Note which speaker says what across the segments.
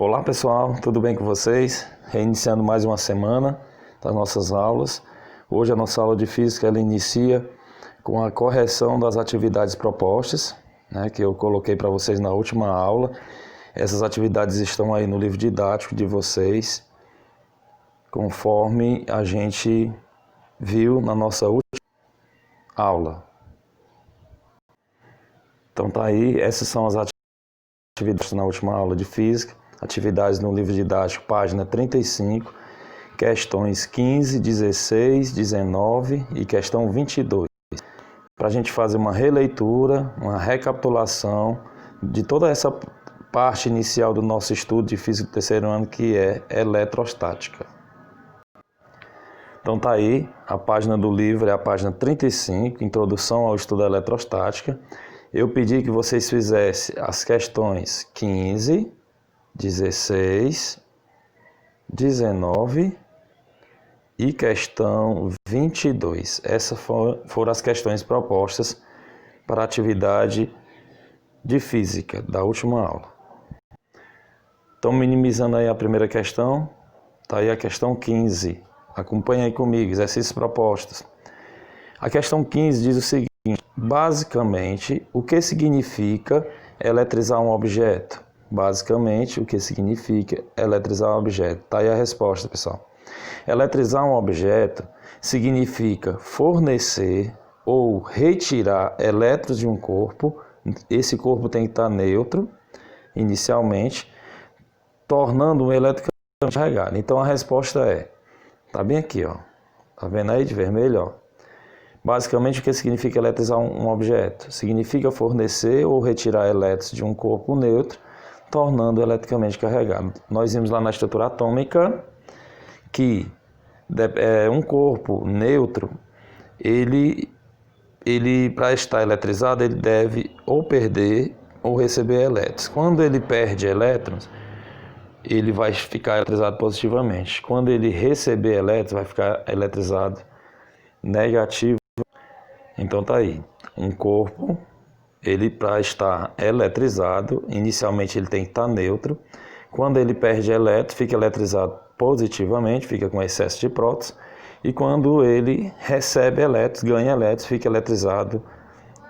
Speaker 1: Olá pessoal, tudo bem com vocês? Reiniciando mais uma semana das nossas aulas. Hoje a nossa aula de Física ela inicia com a correção das atividades propostas, que eu coloquei para vocês na última aula. Essas atividades estão aí no livro didático de vocês, conforme a gente viu na nossa última aula. Então tá aí, essas são as atividades na última aula de Física. Atividades no livro didático, página 35, questões 15, 16, 19 e questão 22. Para a gente fazer uma releitura, uma recapitulação de toda essa parte inicial do nosso estudo de Física do terceiro ano, que é eletrostática. Então tá aí, a página do livro é a página 35, Introdução ao Estudo da Eletrostática. Eu pedi que vocês fizessem as questões 15, 16, 19 e questão 22. Essas foram as questões propostas para a atividade de Física da última aula. Então, minimizando aí a primeira questão, está aí a questão 15. Acompanhe aí comigo, exercícios propostos. A questão 15 diz o seguinte: basicamente, o que significa eletrizar um objeto? Basicamente, o que significa eletrizar um objeto? Está aí a resposta, pessoal. Eletrizar um objeto significa fornecer ou retirar elétrons de um corpo. Esse corpo tem que estar neutro, inicialmente, tornando-o eletricamente carregado. Então, a resposta é, está bem aqui, ó. Está vendo aí de vermelho, ó? Basicamente, o que significa eletrizar um objeto? Significa fornecer ou retirar elétrons de um corpo neutro, tornando eletricamente carregado. Nós vimos lá na estrutura atômica que um corpo neutro, ele para estar eletrizado, ele deve ou perder ou receber elétrons. Quando ele perde elétrons, ele vai ficar eletrizado positivamente. Quando ele receber elétrons, vai ficar eletrizado negativo. Então tá aí, um corpo, ele para estar eletrizado, inicialmente ele tem que estar neutro. Quando ele perde elétron, fica eletrizado positivamente, fica com excesso de prótons. E quando ele recebe elétrons, ganha elétrons, fica eletrizado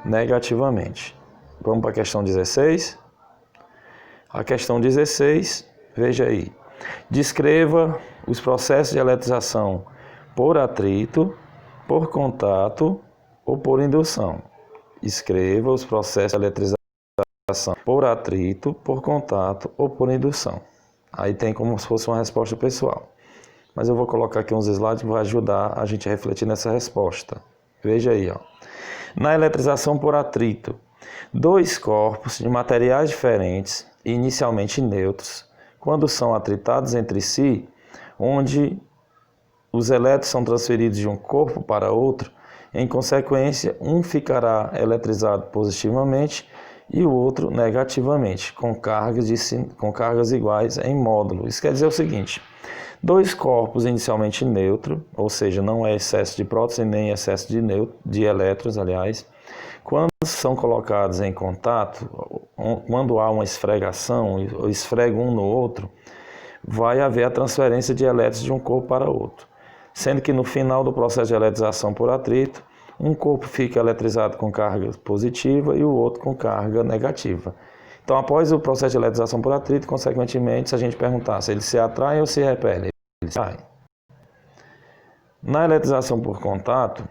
Speaker 1: negativamente. Vamos para a questão 16. A questão 16, veja aí. Descreva os processos de eletrização por atrito, por contato ou por indução. Escreva os processos de eletrização por atrito, por contato ou por indução. Aí tem como se fosse uma resposta pessoal. Mas eu vou colocar aqui uns slides que vai ajudar a gente a refletir nessa resposta. Veja aí, ó. Na eletrização por atrito, dois corpos de materiais diferentes, inicialmente neutros, quando são atritados entre si, onde os elétrons são transferidos de um corpo para outro, em consequência, um ficará eletrizado positivamente e o outro negativamente, com cargas iguais em módulo. Isso quer dizer o seguinte: dois corpos inicialmente neutros, ou seja, não é excesso de prótons e nem excesso de elétrons, aliás, quando são colocados em contato, quando há uma esfregação, ou esfregam um no outro, vai haver a transferência de elétrons de um corpo para outro. Sendo que no final do processo de eletrização por atrito, um corpo fica eletrizado com carga positiva e o outro com carga negativa. Então, após o processo de eletrização por atrito, consequentemente, se a gente perguntar se eles se atraem ou se repelem, eles se atraem. Na eletrização por contato,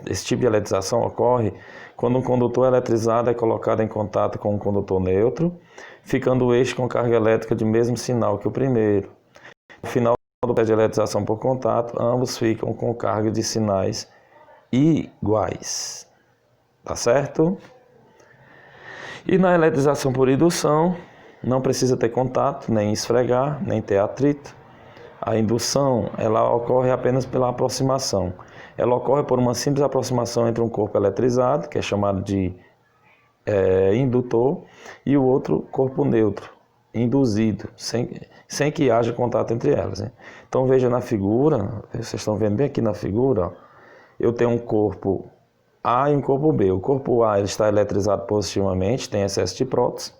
Speaker 1: esse tipo de eletrização ocorre quando um condutor eletrizado é colocado em contato com um condutor neutro, ficando o eixo com carga elétrica de mesmo sinal que o primeiro. No final do processo de eletrização por contato, ambos ficam com carga de sinais iguais. Tá certo? E na eletrização por indução, não precisa ter contato, nem esfregar, nem ter atrito. A indução, ela ocorre apenas pela aproximação. Ela ocorre por uma simples aproximação entre um corpo eletrizado, que é chamado de indutor, e o outro corpo neutro, induzido, sem que haja contato entre elas. Né? Então veja na figura, vocês estão vendo bem aqui na figura, ó, eu tenho um corpo A e um corpo B. O corpo A ele está eletrizado positivamente, tem excesso de prótons,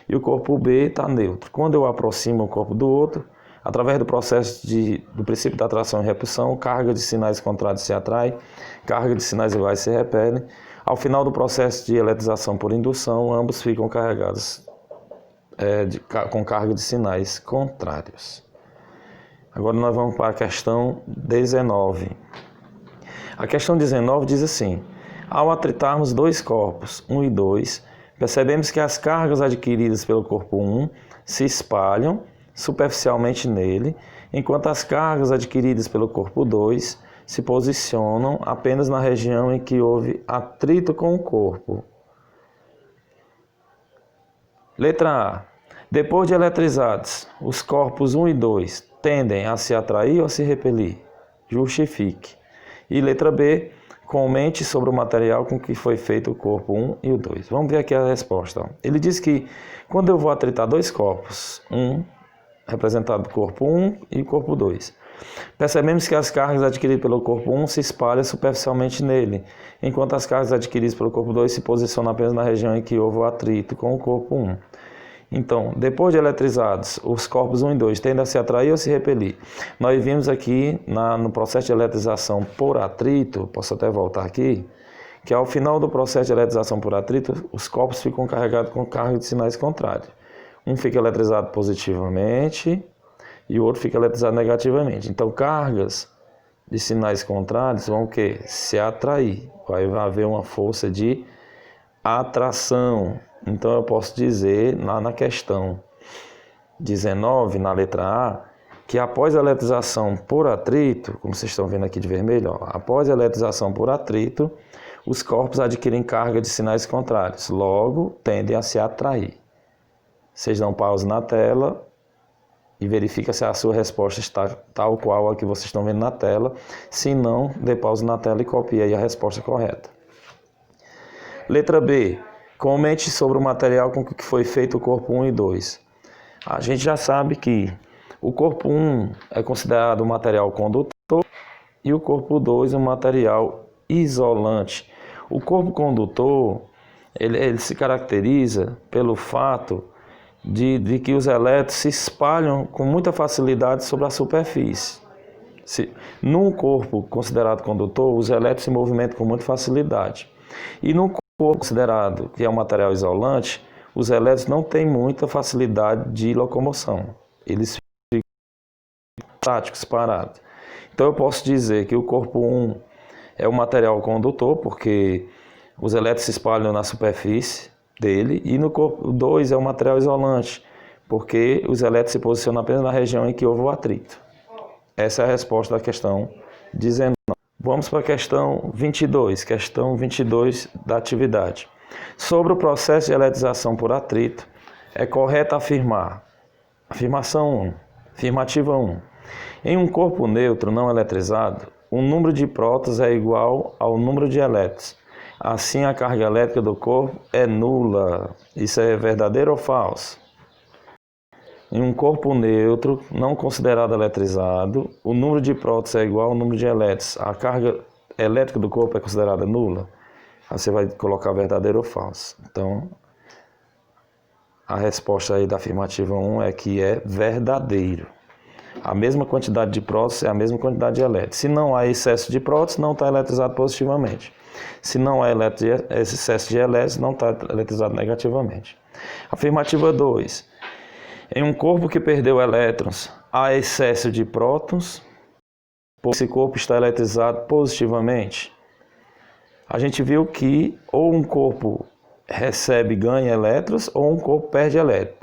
Speaker 1: e o corpo B está neutro. Quando eu aproximo o corpo do outro, através do processo do princípio da atração e repulsão, carga de sinais contrários se atrai, carga de sinais iguais se repelem. Ao final do processo de eletrização por indução, ambos ficam carregados com carga de sinais contrários. Agora nós vamos para a questão 19. A questão 19 diz assim: ao atritarmos dois corpos, 1 e 2, percebemos que as cargas adquiridas pelo corpo 1 se espalham superficialmente nele, enquanto as cargas adquiridas pelo corpo 2 se posicionam apenas na região em que houve atrito com o corpo. Letra A. Depois de eletrizados, os corpos 1 e 2 tendem a se atrair ou se repelir? Justifique. E letra B. Comente sobre o material com que foi feito o corpo 1 e o 2. Vamos ver aqui a resposta. Ele diz que quando eu vou atritar dois corpos, representado o corpo 1 e o corpo 2, percebemos que as cargas adquiridas pelo corpo 1 se espalham superficialmente nele, enquanto as cargas adquiridas pelo corpo 2 se posicionam apenas na região em que houve o atrito com o corpo 1. Então, depois de eletrizados, os corpos 1 e 2 tendem a se atrair ou se repelir. Nós vimos aqui no processo de eletrização por atrito, posso até voltar aqui, que ao final do processo de eletrização por atrito, os corpos ficam carregados com carga de sinais contrários. Um fica eletrizado positivamente e o outro fica eletrizado negativamente. Então, cargas de sinais contrários vão o quê? Se atrair. Vai haver uma força de atração. Então, eu posso dizer, na questão 19, na letra A, que após a eletrização por atrito, como vocês estão vendo aqui de vermelho, após a eletrização por atrito, os corpos adquirem carga de sinais contrários, logo tendem a se atrair. Vocês dão pause na tela e verifica se a sua resposta está tal qual a que vocês estão vendo na tela. Se não, dê pause na tela e copie aí a resposta correta. Letra B. Comente sobre o material com que foi feito o corpo 1 e 2. A gente já sabe que o corpo 1 é considerado um material condutor e o corpo 2 um material isolante. O corpo condutor ele se caracteriza pelo fato de que os elétrons se espalham com muita facilidade sobre a superfície. Num corpo considerado condutor, os elétrons se movimentam com muita facilidade. E no corpo considerado que é um material isolante, os elétrons não têm muita facilidade de locomoção. Eles ficam estáticos, parados. Então eu posso dizer que o corpo 1 é um material condutor, porque os elétrons se espalham na superfície dele, e no corpo 2 é um material isolante, porque os elétrons se posicionam apenas na região em que houve o atrito. Essa é a resposta da questão 19. Vamos para a questão 22, questão 22 da atividade. Sobre o processo de eletrização por atrito, é correto afirmar, afirmação 1, afirmativa 1, em um corpo neutro não eletrizado, o número de prótons é igual ao número de elétrons. Assim, a carga elétrica do corpo é nula. Isso é verdadeiro ou falso? Em um corpo neutro, não considerado eletrizado, o número de prótons é igual ao número de elétrons. A carga elétrica do corpo é considerada nula? Aí você vai colocar verdadeiro ou falso. Então, a resposta aí da afirmativa 1 é que é verdadeiro. A mesma quantidade de prótons é a mesma quantidade de elétrons. Se não há excesso de prótons, não está eletrizado positivamente. Se não há excesso de elétrons, não está eletrizado negativamente. Afirmativa 2. Em um corpo que perdeu elétrons, há excesso de prótons, esse corpo está eletrizado positivamente. A gente viu que ou um corpo recebe e ganha elétrons, ou um corpo perde elétrons.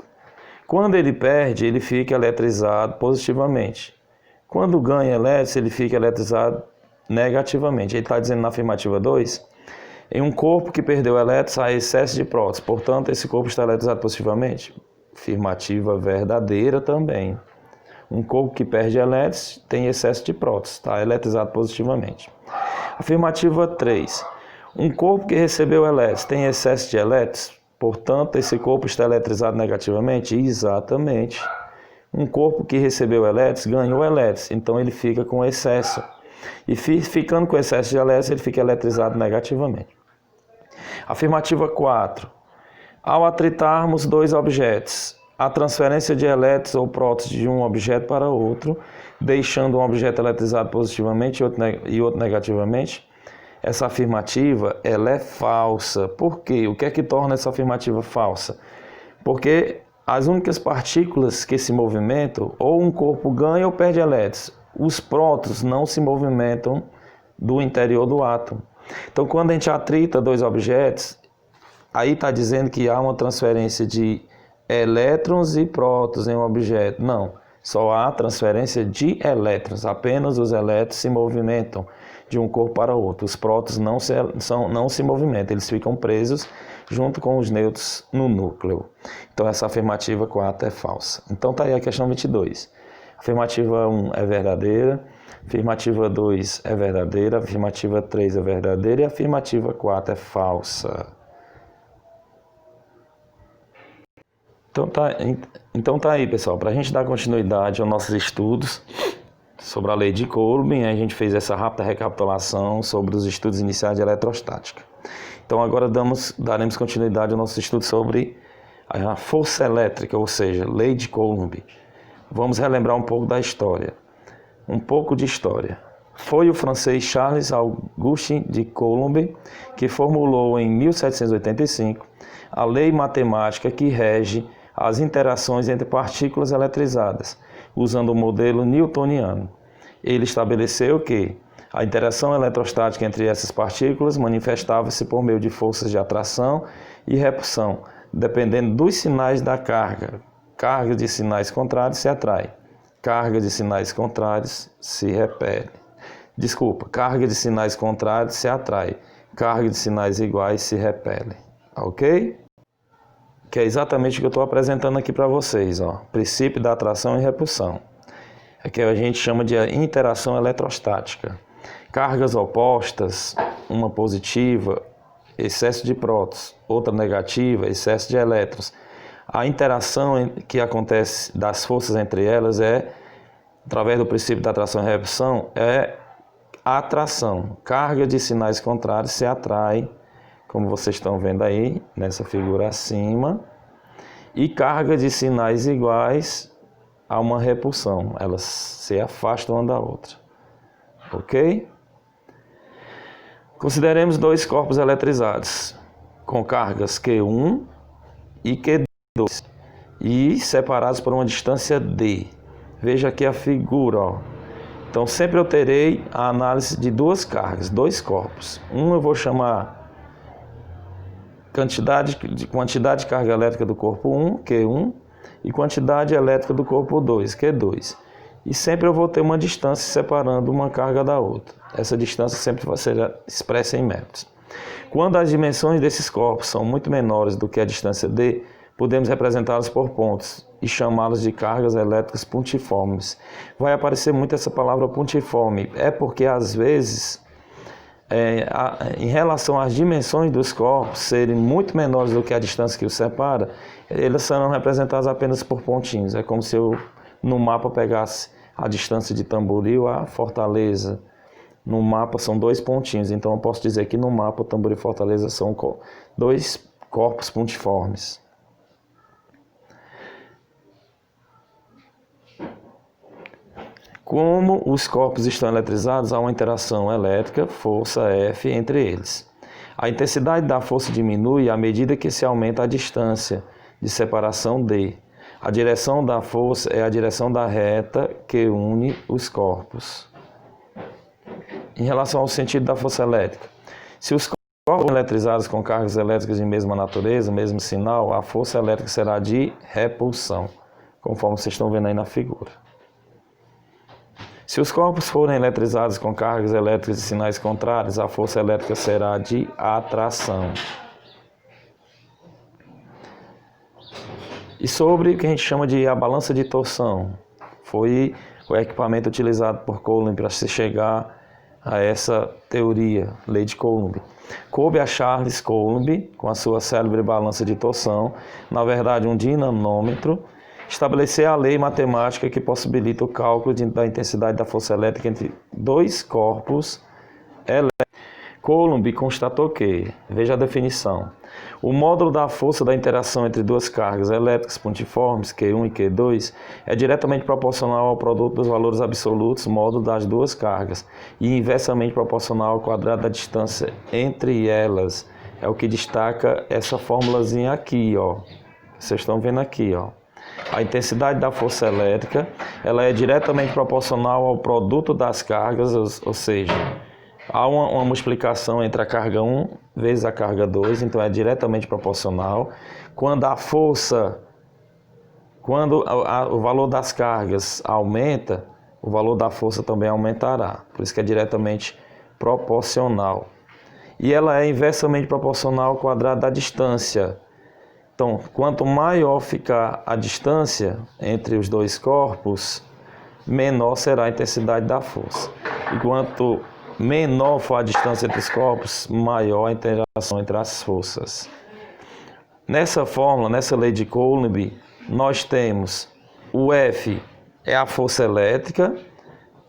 Speaker 1: Quando ele perde, ele fica eletrizado positivamente. Quando ganha elétrons, ele fica eletrizado negativamente. Ele está dizendo na afirmativa 2, em um corpo que perdeu elétrons, há excesso de prótons, portanto, esse corpo está eletrizado positivamente. Afirmativa verdadeira também. Um corpo que perde elétrons tem excesso de prótons, está eletrizado positivamente. Afirmativa 3. Um corpo que recebeu elétrons tem excesso de elétrons, portanto, esse corpo está eletrizado negativamente? Exatamente. Um corpo que recebeu elétrons ganhou elétrons, então ele fica com excesso. E ficando com excesso de elétrons, ele fica eletrizado negativamente. Afirmativa 4. Ao atritarmos dois objetos, a transferência de elétrons ou prótons de um objeto para outro, deixando um objeto eletrizado positivamente e outro negativamente, essa afirmativa ela é falsa. Por quê? O que é que torna essa afirmativa falsa? Porque as únicas partículas que se movimentam, ou um corpo ganha ou perde elétrons. Os prótons não se movimentam do interior do átomo. Então, quando a gente atrita dois objetos, aí está dizendo que há uma transferência de elétrons e prótons em um objeto. Não, só há transferência de elétrons. Apenas os elétrons se movimentam de um corpo para outro. Os prótons não se movimentam, eles ficam presos junto com os nêutrons no núcleo. Então, essa afirmativa 4 é falsa. Então, está aí a questão 22. Afirmativa 1 é verdadeira, afirmativa 2 é verdadeira, afirmativa 3 é verdadeira e a afirmativa 4 é falsa. Então tá aí, pessoal, para a gente dar continuidade aos nossos estudos sobre a lei de Coulomb, a gente fez essa rápida recapitulação sobre os estudos iniciais de eletrostática. Então agora daremos continuidade ao nosso estudo sobre a força elétrica, ou seja, lei de Coulomb. Vamos relembrar um pouco da história. Um pouco de história. Foi o francês Charles Auguste de Coulomb que formulou em 1785 a lei matemática que rege as interações entre partículas eletrizadas, usando o modelo newtoniano. Ele estabeleceu que a interação eletrostática entre essas partículas manifestava-se por meio de forças de atração e repulsão, dependendo dos sinais da carga. Carga de sinais contrários se atrai. Carga de sinais contrários se repele. Carga de sinais contrários se atrai. Carga de sinais iguais se repele. Ok? Que é exatamente o que eu estou apresentando aqui para vocês. Ó. Princípio da atração e repulsão. É que a gente chama de interação eletrostática. Cargas opostas, uma positiva, excesso de prótons, outra negativa, excesso de elétrons. A interação que acontece das forças entre elas através do princípio da atração e repulsão, é a atração. Carga de sinais contrários se atrai, como vocês estão vendo aí, nessa figura acima, e carga de sinais iguais a uma repulsão. Elas se afastam uma da outra. Ok? Consideremos dois corpos eletrizados, com cargas Q1 e Q2. E separados por uma distância D. Veja aqui a figura. Ó. Então, sempre eu terei a análise de duas cargas, dois corpos. Um eu vou chamar quantidade de carga elétrica do corpo 1, Q1, e quantidade elétrica do corpo 2, Q2. E sempre eu vou ter uma distância separando uma carga da outra. Essa distância sempre vai ser expressa em metros. Quando as dimensões desses corpos são muito menores do que a distância D, podemos representá-los por pontos e chamá-los de cargas elétricas pontiformes. Vai aparecer muito essa palavra pontiforme. É porque, às vezes, em relação às dimensões dos corpos serem muito menores do que a distância que os separa, eles serão representados apenas por pontinhos. É como se eu, no mapa, pegasse a distância de Tamboril a Fortaleza. No mapa são dois pontinhos. Então, eu posso dizer que no mapa, Tamboril e Fortaleza são dois corpos pontiformes. Como os corpos estão eletrizados, há uma interação elétrica, força F, entre eles. A intensidade da força diminui à medida que se aumenta a distância de separação D. A direção da força é a direção da reta que une os corpos. Em relação ao sentido da força elétrica, se os corpos são eletrizados com cargas elétricas de mesma natureza, mesmo sinal, a força elétrica será de repulsão, conforme vocês estão vendo aí na figura. Se os corpos forem eletrizados com cargas elétricas de sinais contrários, a força elétrica será de atração. E sobre o que a gente chama de a balança de torção, foi o equipamento utilizado por Coulomb para se chegar a essa teoria, lei de Coulomb. Coube a Charles Coulomb, com a sua célebre balança de torção, na verdade um dinamômetro, estabelecer a lei matemática que possibilita o cálculo da intensidade da força elétrica entre dois corpos elétricos. Coulomb constatou que, veja a definição, o módulo da força da interação entre duas cargas elétricas pontiformes, Q1 e Q2, é diretamente proporcional ao produto dos valores absolutos módulo das duas cargas e inversamente proporcional ao quadrado da distância entre elas. É o que destaca essa formulazinha aqui, ó. Vocês estão vendo aqui, ó. A intensidade da força elétrica, ela é diretamente proporcional ao produto das cargas, ou seja, há uma multiplicação entre a carga 1 vezes a carga 2, então é diretamente proporcional. Quando a força, o valor das cargas aumenta, o valor da força também aumentará. Por isso que é diretamente proporcional. E ela é inversamente proporcional ao quadrado da distância. Então, quanto maior ficar a distância entre os dois corpos, menor será a intensidade da força. E quanto menor for a distância entre os corpos, maior a interação entre as forças. Nessa fórmula, nessa lei de Coulomb, nós temos o F é a força elétrica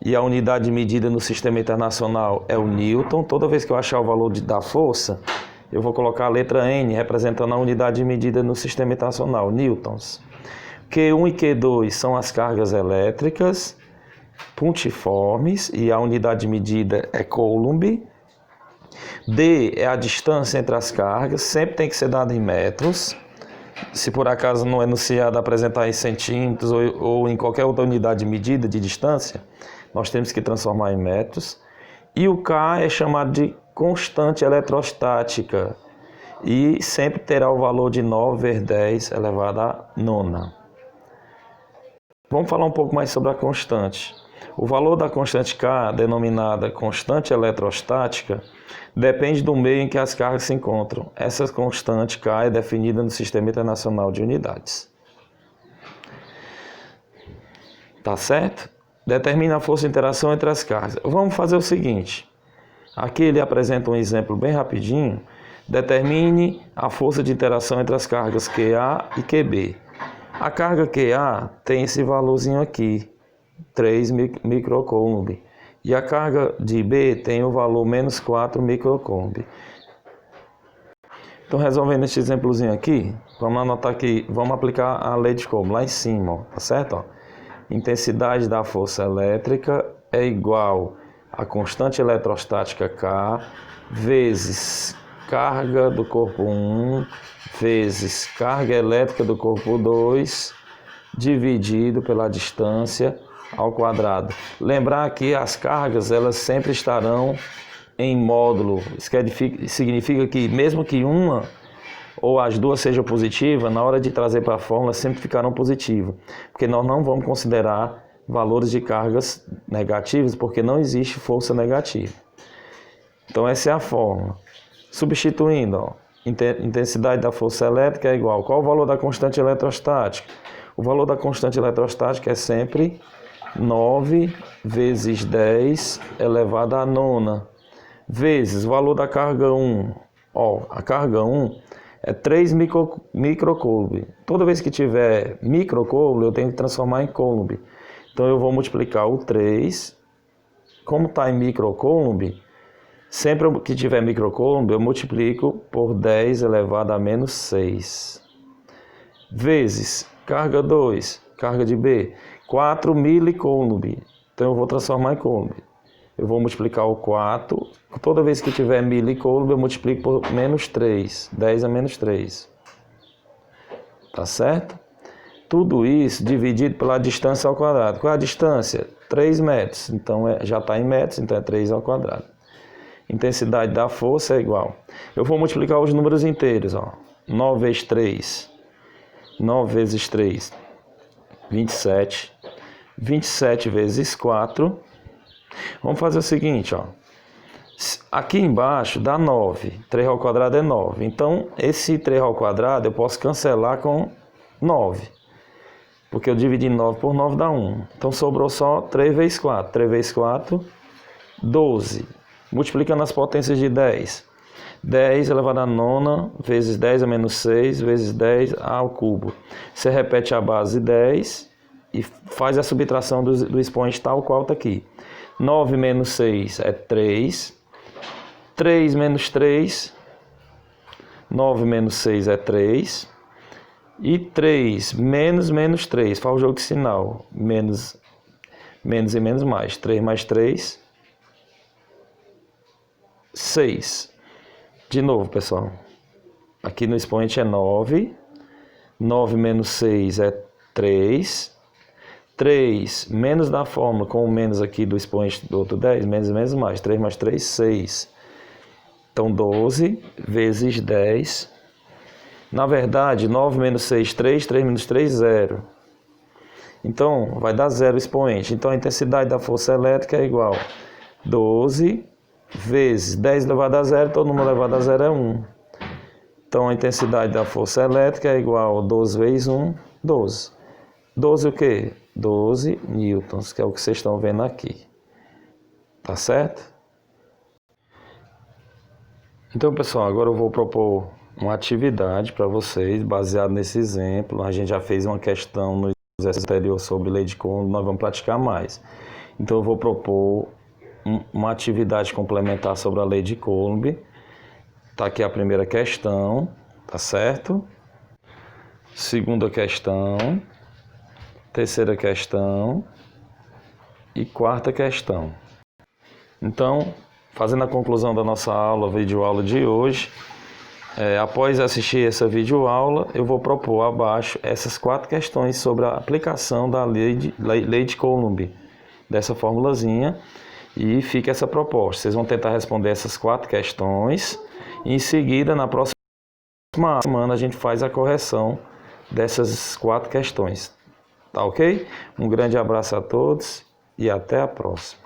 Speaker 1: e a unidade de medida no sistema internacional é o Newton. Toda vez que eu achar o valor da força, eu vou colocar a letra N representando a unidade de medida no sistema internacional, newtons. Q1 e Q2 são as cargas elétricas pontiformes e a unidade de medida é Coulomb. D é a distância entre as cargas, sempre tem que ser dada em metros. Se por acaso não é enunciado apresentar em centímetros ou em qualquer outra unidade de medida de distância, nós temos que transformar em metros. E o K é chamado de constante eletrostática e sempre terá o valor de 9 vezes 10 elevado à nona. Vamos falar um pouco mais sobre a constante. O valor da constante K, denominada constante eletrostática, depende do meio em que as cargas se encontram. Essa constante K é definida no Sistema Internacional de Unidades. Tá certo? Determina a força de interação entre as cargas. Vamos fazer o seguinte. Aqui ele apresenta um exemplo bem rapidinho. Determine a força de interação entre as cargas QA e QB. A carga QA tem esse valorzinho aqui, 3 microcoulomb. E a carga de B tem o valor menos 4 microcoulomb. Então, resolvendo este exemplozinho aqui, vamos anotar aqui, vamos aplicar a lei de Coulomb lá em cima, ó, tá certo? Ó. Intensidade da força elétrica é igual a constante eletrostática K vezes carga do corpo 1 vezes carga elétrica do corpo 2 dividido pela distância ao quadrado. Lembrar que as cargas elas sempre estarão em módulo. Isso significa que mesmo que uma ou as duas sejam positivas, na hora de trazer para a fórmula sempre ficarão positivas, porque nós não vamos considerar valores de cargas negativas, porque não existe força negativa. Então essa é a fórmula. Substituindo, ó, intensidade da força elétrica é igual. Qual o valor da constante eletrostática? O valor da constante eletrostática é sempre 9 vezes 10 elevado à nona, vezes o valor da carga 1. Ó, a carga 1 é 3 microcoulomb. Toda vez que tiver microcoulomb, eu tenho que transformar em coulomb. Então eu vou multiplicar o 3. Como está em microcoulomb, sempre que tiver microcoulomb, eu multiplico por 10 elevado a menos 6. Vezes carga 2, carga de B, 4 milicoulomb. Então eu vou transformar em coulomb. Eu vou multiplicar o 4. Toda vez que tiver milicoulomb, eu multiplico por menos 3. 10 a menos 3. Tá certo? Tudo isso dividido pela distância ao quadrado. Qual é a distância? 3 metros. Então já está em metros, então é 3 ao quadrado. Intensidade da força é igual. Eu vou multiplicar os números inteiros. Ó. 9 vezes 3. 9 vezes 3. 27. 27 vezes 4. Vamos fazer o seguinte, ó. Aqui embaixo dá 9. 3 ao quadrado é 9. Então, esse 3 ao quadrado eu posso cancelar com 9. Porque eu dividi 9 por 9 dá 1. Então, sobrou só 3 vezes 4. 3 vezes 4, 12. Multiplicando as potências de 10. 10 elevado a nona vezes 10 a menos 6 vezes 10 ao cubo. Você repete a base 10 e faz a subtração do expoente tal qual está aqui. 9 menos 6 é 3. 3 menos 3, 9 menos 6 é 3. E 3 menos 3, faz o jogo de sinal. Menos e menos mais. 3 mais 3, 6. De novo, pessoal. Aqui no expoente é 9. 9 menos 6 é 3. 3 menos da fórmula com o menos aqui do expoente do outro 10. Menos e menos mais. 3 mais 3, 6. Então 12 vezes 10. Na verdade, 9 menos 6, 3. 3 menos 3, 0. Então, vai dar 0 o expoente. Então, a intensidade da força elétrica é igual a 12 vezes 10 elevado a 0. Todo número elevado a 0 é 1. Então, a intensidade da força elétrica é igual a 12 vezes 1, 12. 12 o quê? 12 newtons, que é o que vocês estão vendo aqui. Tá certo? Então, pessoal, agora eu vou propor uma atividade para vocês, baseado nesse exemplo. A gente já fez uma questão no exercício anterior sobre lei de Coulomb, nós vamos praticar mais. Então, eu vou propor uma atividade complementar sobre a lei de Coulomb. Tá aqui a primeira questão, tá certo? Segunda questão, terceira questão e quarta questão. Então, fazendo a conclusão da nossa aula, videoaula de hoje, após assistir essa videoaula, eu vou propor abaixo essas 4 questões sobre a aplicação da lei de Coulomb, dessa formulazinha, e fica essa proposta. Vocês vão tentar responder essas 4 questões, e em seguida, na próxima semana, a gente faz a correção dessas 4 questões. Tá ok? Um grande abraço a todos e até a próxima.